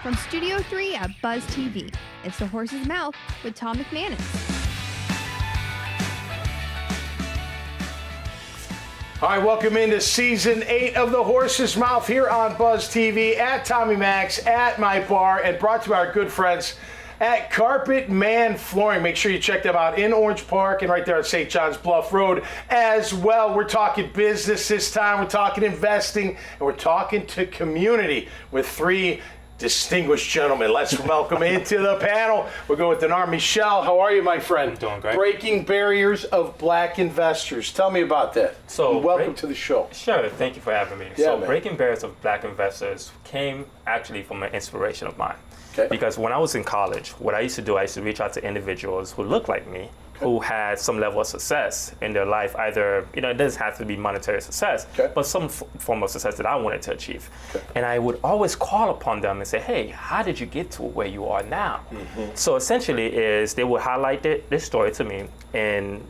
From Studio 3 at Buzz TV, it's The Horse's Mouth with Tom McManus. All right, welcome into Season 8 of The Horse's Mouth here on Buzz TV, at Tommy Max, at my bar, and brought to you by our good friends at Carpet Man Flooring. Make sure you check them out in Orange Park and right there on St. John's Bluff Road as well. We're talking business this time, we're talking investing, and we're talking to community with three distinguished gentlemen. Let's welcome into the panel. We'll go with Dieunor Michel. How are you, my friend? I'm doing great. Breaking barriers of black investors. Tell me about that. So, and welcome to the show. Sure, thank you for having me. Yeah, so man. breaking barriers of black investors came actually from an inspiration of mine. Okay. Because when I was in college, what I used to do, I used to reach out to individuals who looked like me, who had some level of success in their life. Either, it doesn't have to be monetary success, but some form of success that I wanted to achieve. And I would always call upon them and say, hey, how did you get to where you are now? So essentially they would highlight this story to me and,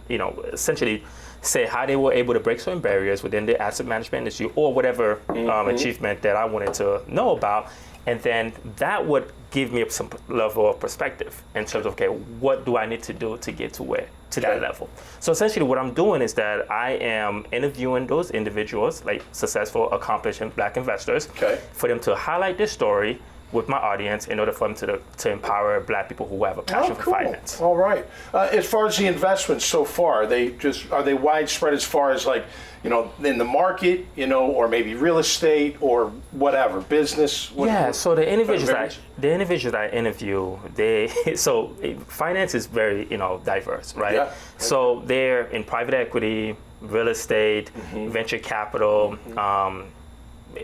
essentially say how they were able to break certain barriers within the asset management industry or whatever achievement that I wanted to know about. And then that would give me some level of perspective in terms of, okay, what do I need to do to get to that level? So essentially what I'm doing is that I am interviewing those individuals, like successful, accomplished black investors, for them to highlight their story with my audience in order for them to empower black people who have a passion for finance. All right. As far as the investments so far, are they widespread as far as in the market, or maybe real estate or whatever, business? So the individuals I interview, so finance is very, diverse, right? Yeah. So they're in private equity, real estate, venture capital,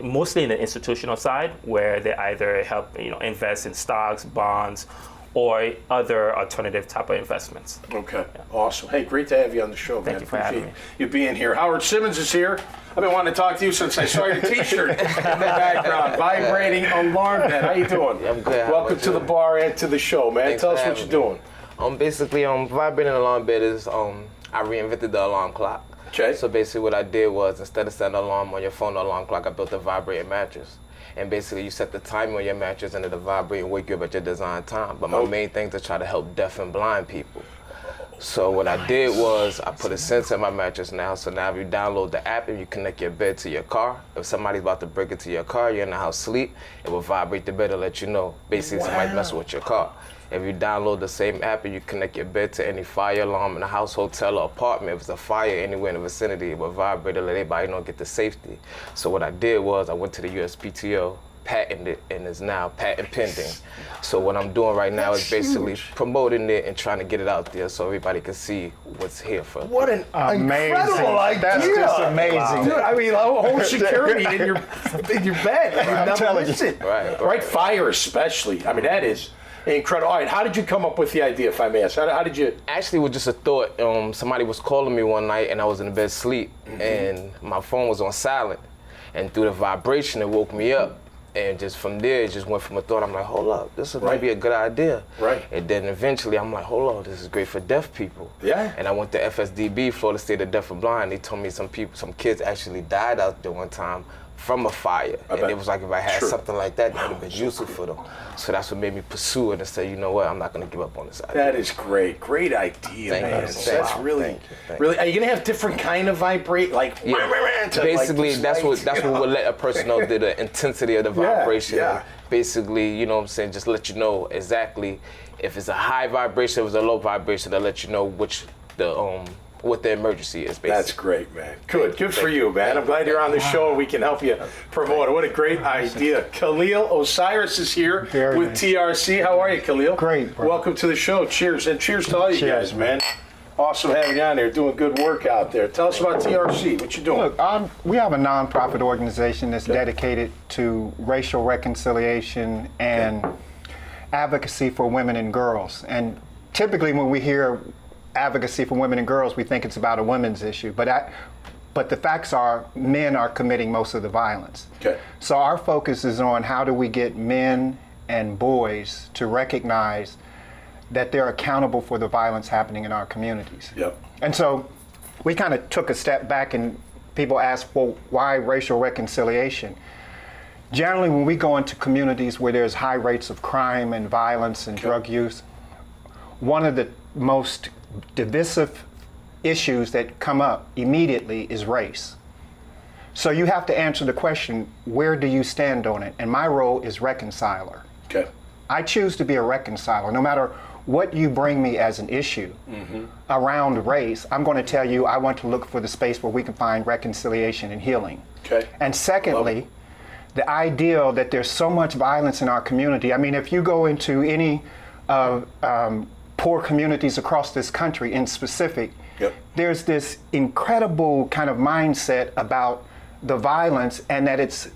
mostly in the institutional side, where they either help invest in stocks, bonds, or other alternative type of investments. Okay, awesome. Hey, great to have you on the show, man. Thank you for having me. You being here. Howard Simmons is here. I've been wanting to talk to you since I saw your T-shirt in the background. Vibrating alarm man. How you doing? Yeah, I'm good. Welcome to the bar and to the show, man. Thanks Tell us for what you're having doing. Basically, vibrating alarm bed is I reinvented the alarm clock. Okay. So basically what I did was, instead of setting an alarm on your phone or alarm clock, I built a vibrating mattress. And basically you set the timer on your mattress and it'll vibrate and wake you up at your designed time. But my main thing is to try to help deaf and blind people. So what I did was I put a sensor in my mattress now. So now if you download the app and you connect your bed to your car, if somebody's about to break into your car, you're in the house sleep, it will vibrate the bed to let you know. Basically somebody's messing with your car. If you download the same app and you connect your bed to any fire alarm in a house, hotel, or apartment, if it's a fire anywhere in the vicinity, it will vibrate to let everybody get the safety. So what I did was I went to the USPTO, patented it, and is now patent pending. So what I'm doing right now is basically promoting it and trying to get it out there so everybody can see what's here for. What an incredible idea. That's just amazing. Wow. Dude, I mean, home security in your bed. I'm telling you. Right, fire especially. I mean, that is incredible. All right, how did you come up with the idea, if I may ask? How did you? Actually, it was just a thought. Somebody was calling me one night and I was in the bed asleep and my phone was on silent. And through the vibration, it woke me up. And just from there, it just went from a thought. I'm like, hold up, this might be a good idea. Right. And then eventually, I'm like, hold on, this is great for deaf people. Yeah. And I went to FSDB, Florida State of Deaf and Blind. They told me some kids actually died out there one time from a fire. And it was like, if I had something like that, that would have been useful for them. So that's what made me pursue it and say, you know what, I'm not going to give up on this idea. That is great. Great idea, man. That's really, really. Are you going to have different kind of vibrate? Like, basically, that's what will let a person know the intensity of the vibration. Yeah. And basically, you know what I'm saying, just let you know exactly if it's a high vibration, if it's a low vibration, they'll let you know what the emergency is, basically. That's great, man. Good for you, man. I'm glad you're on the show and we can help you promote it. What a great idea. Khalil Osiris is here with TRC. How are you, Khalil? Great, bro. Welcome to the show. Cheers. And cheers to all you guys, man. Awesome having you on there, doing good work out there. Tell us about TRC. What you doing? Look, we have a nonprofit organization that's dedicated to racial reconciliation and advocacy for women and girls. And typically when we hear advocacy for women and girls, we think it's about a women's issue. But the facts are men are committing most of the violence. Okay. So our focus is on how do we get men and boys to recognize that they're accountable for the violence happening in our communities. Yep. And so we kind of took a step back and people ask, well, why racial reconciliation? Generally, when we go into communities where there's high rates of crime and violence and drug use, one of the most divisive issues that come up immediately is race. So you have to answer the question, where do you stand on it? And my role is reconciler. Okay. I choose to be a reconciler. No matter what you bring me as an issue around race, I'm going to tell you I want to look for the space where we can find reconciliation and healing. Okay. And secondly, the ideal that there's so much violence in our community. I mean, if you go into any poor communities across this country in specific, there's this incredible kind of mindset about the violence and that it's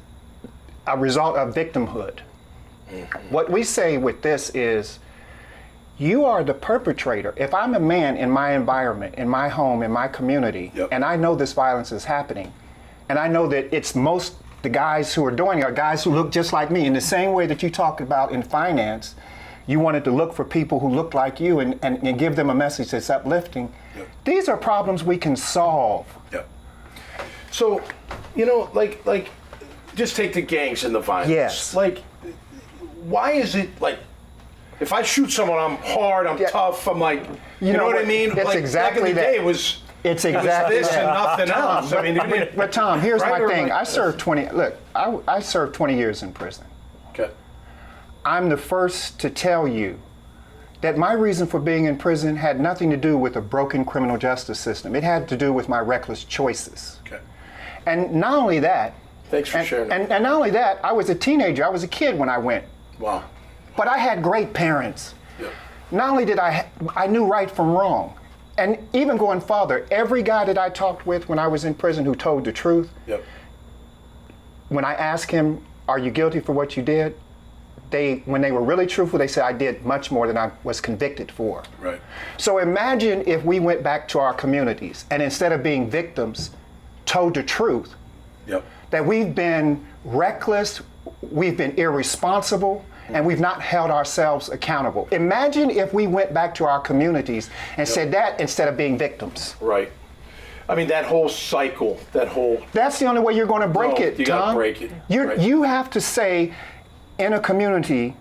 a result of victimhood. What we say with this is, you are the perpetrator. If I'm a man in my environment, in my home, in my community, and I know this violence is happening, and I know that it's the guys who are doing it are guys who look just like me, in the same way that you talked about in finance, you wanted to look for people who look like you and give them a message that's uplifting. These are problems we can solve. So, like, just take the gangs and the violence. Yes. Like, why is it like, if I shoot someone, I'm hard, I'm tough, I'm like, you know what I mean? It's like, exactly back in the that. day, it was exactly this that. and nothing else. I mean, but Tom, here's right, my thing. like, I served 20. Look, I served 20 years in prison. Okay. I'm the first to tell you that my reason for being in prison had nothing to do with a broken criminal justice system. It had to do with my reckless choices. Okay. And not only that. Thanks for sharing. And not only that, I was a teenager. I was a kid when I went. Wow. But I had great parents. Not only did I knew right from wrong. And even going farther, every guy that I talked with when I was in prison who told the truth, when I asked him, are you guilty for what you did? When they were really truthful, they said, I did much more than I was convicted for. Right. So imagine if we went back to our communities and instead of being victims, told the truth. That we've been reckless, we've been irresponsible, and we've not held ourselves accountable. Imagine if we went back to our communities and said that instead of being victims. Right. I mean, that whole cycle, That's the only way you're going to break it, you Tom. gotta break it. You have to say, in a community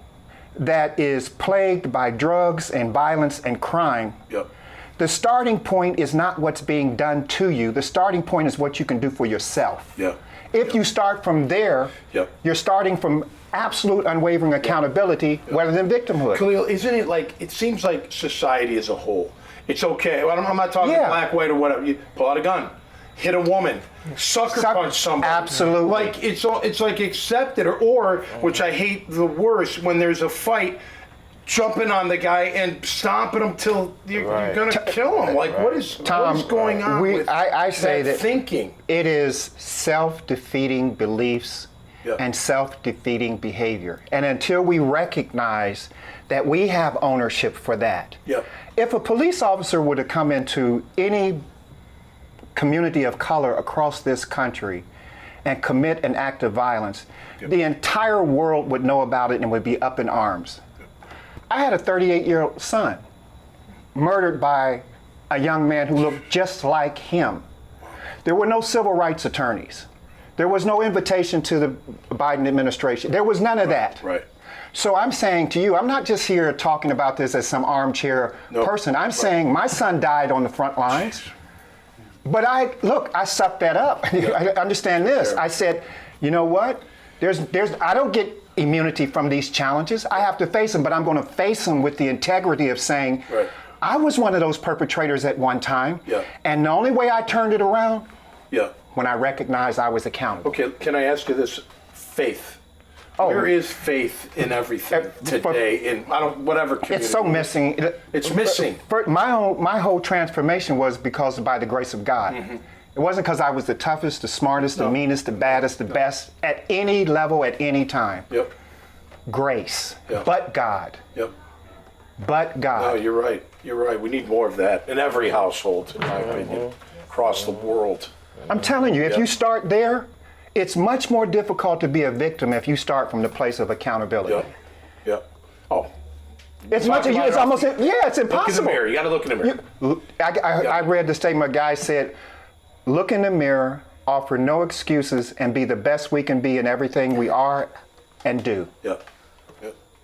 that is plagued by drugs and violence and crime, the starting point is not what's being done to you. The starting point is what you can do for yourself. If you start from there, you're starting from absolute unwavering accountability rather than victimhood. Khalil, isn't it like, it seems like society as a whole, it's okay. Well, I'm not talking black, white, or whatever. You pull out a gun, hit a woman, sucker punch somebody. Absolutely. Like, it's like accepted, or which I hate the worst, when there's a fight, jumping on the guy and stomping him till you're going to kill him. Like, what is going on with I say that thinking? It is self-defeating beliefs and self-defeating behavior. And until we recognize that we have ownership for that. If a police officer were to come into any community of color across this country and commit an act of violence, the entire world would know about it and would be up in arms. I had a 38-year-old son murdered by a young man who looked just like him. There were no civil rights attorneys. There was no invitation to the Biden administration. There was none of that. So I'm saying to you, I'm not just here talking about this as some armchair person. I'm saying my son died on the front lines. But I sucked that up. I understand this. I said, you know what? I don't get immunity from these challenges. I have to face them, but I'm going to face them with the integrity of saying, I was one of those perpetrators at one time. And the only way I turned it around, when I recognized I was accountable. Okay, can I ask you this? Faith. Where is faith in everything today? In whatever community. It's so missing. It's missing. My whole transformation was because by the grace of God. It wasn't because I was the toughest, the smartest, the meanest, the baddest, the best at any level, at any time. Grace. But God. But God. No, you're right. You're right. We need more of that in every household, in my opinion, across the world. I'm telling you, if you start there, it's much more difficult to be a victim if you start from the place of accountability. It's almost, it's impossible. Look in the mirror. You got to look in the mirror. I read the statement a guy said, look in the mirror offer no excuses, and be the best we can be in everything we are and do. Yeah.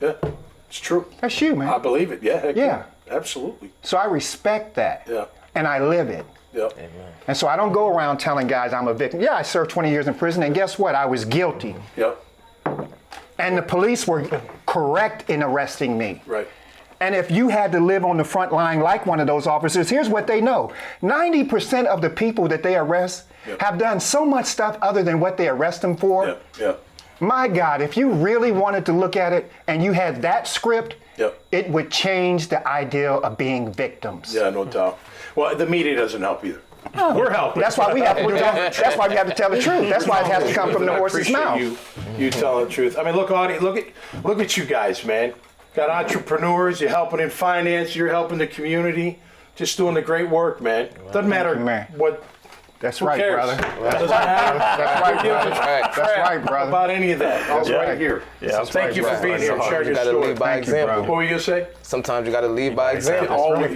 It's true. That's you, man. I believe it. Yeah. Heck Yeah. Absolutely. So I respect that. Yeah. And I live it. Yeah. And so I don't go around telling guys I'm a victim. Yeah, I served 20 years in prison, and guess what? I was guilty. Yeah. And the police were correct in arresting me. Right. And if you had to live on the front line like one of those officers, here's what they know. 90% of the people that they arrest have done so much stuff other than what they arrest them for. Yeah. Yeah. My God, if you really wanted to look at it and you had that script, it would change the idea of being victims. Yeah, no doubt. Well, the media doesn't help either. We're helping. That's why we have to that's why we have to tell the truth. That's why it has to come from the horse's mouth. You telling the truth. I mean, look, Audie, look at you guys, man. Got entrepreneurs, you're helping in finance, you're helping the community, just doing the great work, man. Doesn't matter what. That's who right, cares? brother. Doesn't matter. That's right, brother. That's right, brother. About any of that. All's right here. Yeah. Thank you for being here and sharing your gotta story. lead by example. What were you gonna say? Sometimes you got to lead by example. Always,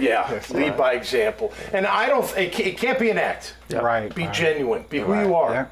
lead by example. And I don't. It can't be an act. Right. Be genuine. Be who you are. Yeah.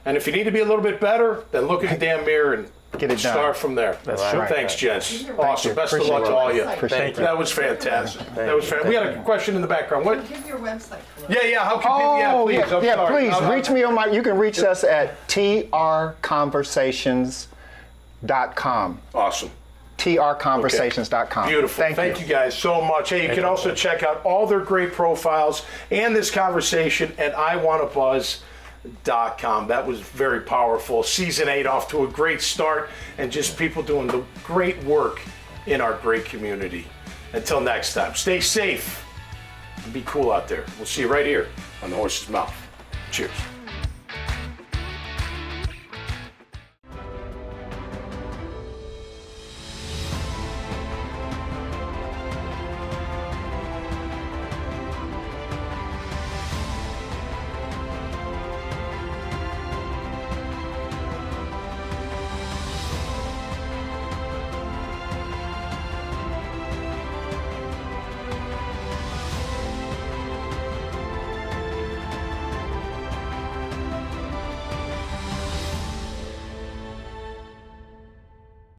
And if you need to be a little bit better, then look in the damn mirror and Get it done. start from there. That's true. Thanks, gents. Awesome. you. Best of Appreciate luck to it. all you. Appreciate That was fantastic. That was fantastic. We had a question in the background. What? Give your website. Yeah. How can people? Yeah, please. I'm sorry. Please reach me on you can reach us at trconversations.com. Awesome. trconversations.com. Beautiful. Thank you guys so much. Hey, you can also check out all their great profiles and this conversation at iwannabuzz.com. That was very powerful. Season 8 off to a great start, and just people doing the great work in our great community. Until next time, stay safe and be cool out there. We'll see you right here on The Horse's Mouth. Cheers.